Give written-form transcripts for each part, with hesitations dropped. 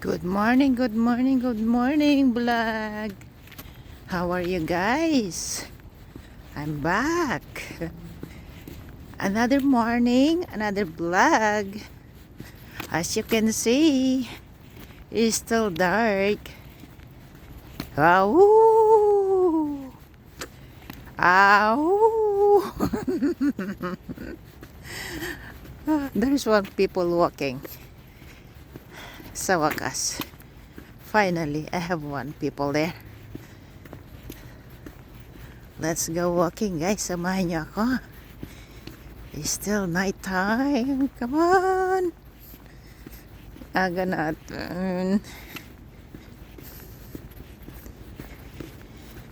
Good morning, good morning, good morning, vlog. How are you guys? I'm back. Another morning, another vlog. As you can see, it's still dark. Ow! Ow! There's one people walking. Sa wakas. Finally, I have one people there. Let's go walking, guys. Samahan niyo ako. It's still night time. Come on. Aga natin.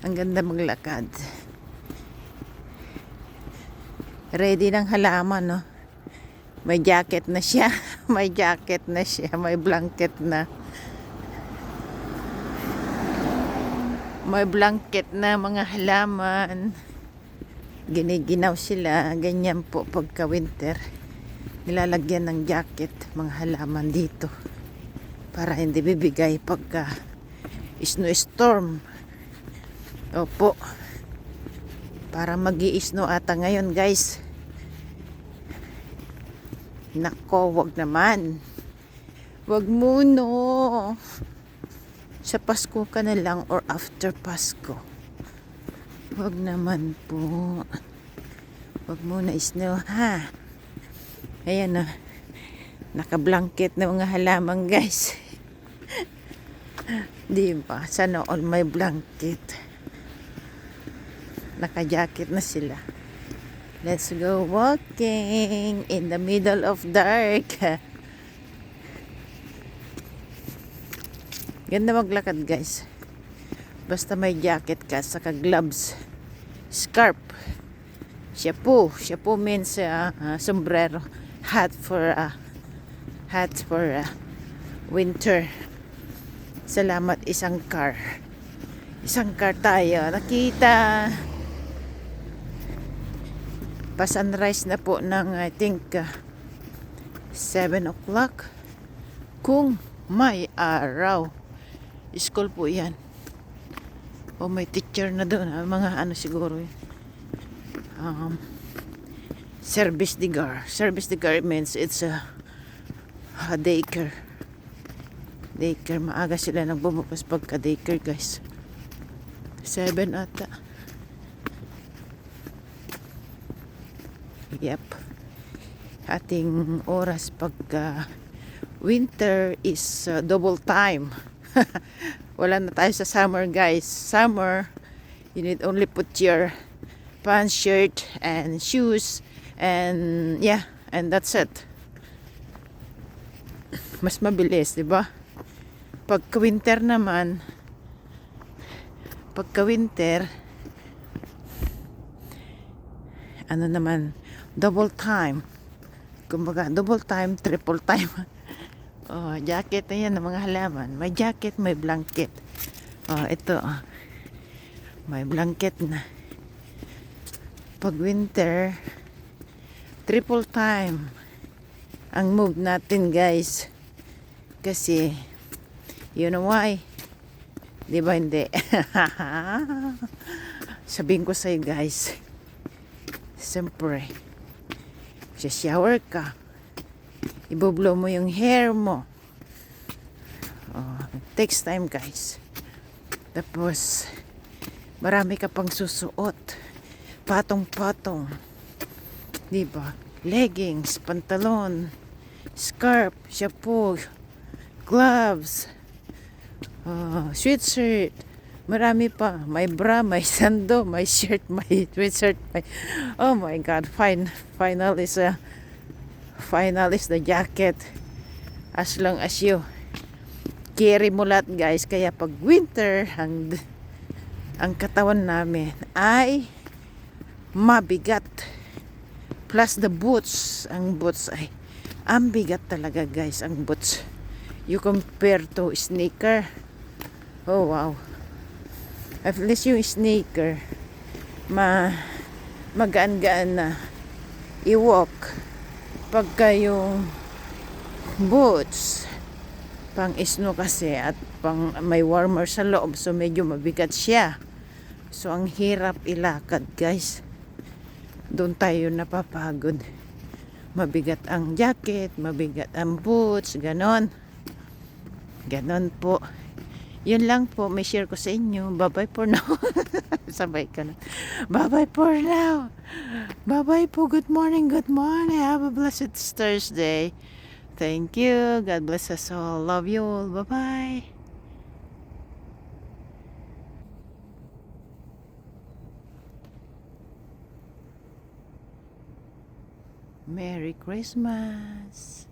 Ang ganda maglakad. Ready ng halaman, no? May jacket na siya. May jacket na siya. May blanket na. May blanket na mga halaman. Giniginaw sila. Ganyan po pagka winter. Nilalagyan ng jacket mga halaman dito. Para hindi bibigay pagka snowstorm. Opo. Para mag-i-snow ata ngayon, guys. Nako, wag naman. Wag muna. Sa Pasko ka na lang or after Pasko. Wag naman po. Wag muna snow, ha? Ayan na. Naka-blanket na mga halaman, guys. Di ba? Sana all may blanket. Naka-jacket na sila. Let's go walking in the middle of dark. Ganda maglakad, guys. Basta may jacket ka, saka gloves, scarf, shampoo. Shampoo means sombrero. Hat for winter. Salamat, isang car. Isang car tayo. Nakita. Pa-sunrise na po ng I think 7 o'clock. Kung may araw. School po yan. O may teacher na doon. Mga ano siguro yun. Service digger. Service digger means it's a daycare. Daycare. Maaga sila nagbubukas pagka daycare, guys. 7 ata. Yep. Ating oras pagka winter is double time. Wala na tayo sa summer, guys. Summer, you need only put your pants, shirt, and shoes, and yeah, and that's it. Mas mabilis, di ba? Pagka winter naman, ano naman, double time. Kumbaga, double time, triple time. Oh, jacket na yan ng mga halaman. May jacket, may blanket. Oh, ito. May blanket na. Pag winter, triple time ang move natin, guys. Kasi, you know why? Di ba hindi? Sabihin ko sa'yo, guys. Siyempre, shower ka. Iboblow mo yung hair mo. Oh, takes time, guys. Tapos, marami ka pang susuot. Patong-patong. Diba? Leggings, pantalon, scarf, shampoo, gloves, sweatshirt. Marami pa. May bra, may sando, may shirt, may sweatshirt. Oh my God. Final is the jacket. As long as you carry mo lahat, guys. Kaya pag winter, ang katawan namin ay mabigat. Plus the boots. Ang boots ay ang bigat talaga, guys. Ang boots. You compare to sneaker. Oh, wow. At least yung sneaker, magaan-gaan na i-walk. Pagka yung boots, pang snow kasi at pang may warmer sa loob, so medyo mabigat siya. So ang hirap ilakad, guys. Doon tayo napapagod. Mabigat ang jacket, mabigat ang boots, ganon. Ganon po. Yun lang po, may share ko sa inyo. Bye-bye for now. Sabay ka na. Bye-bye for now. Bye-bye po. Good morning, good morning. Have a blessed Thursday. Thank you. God bless us all. Love you all. Bye-bye. Merry Christmas.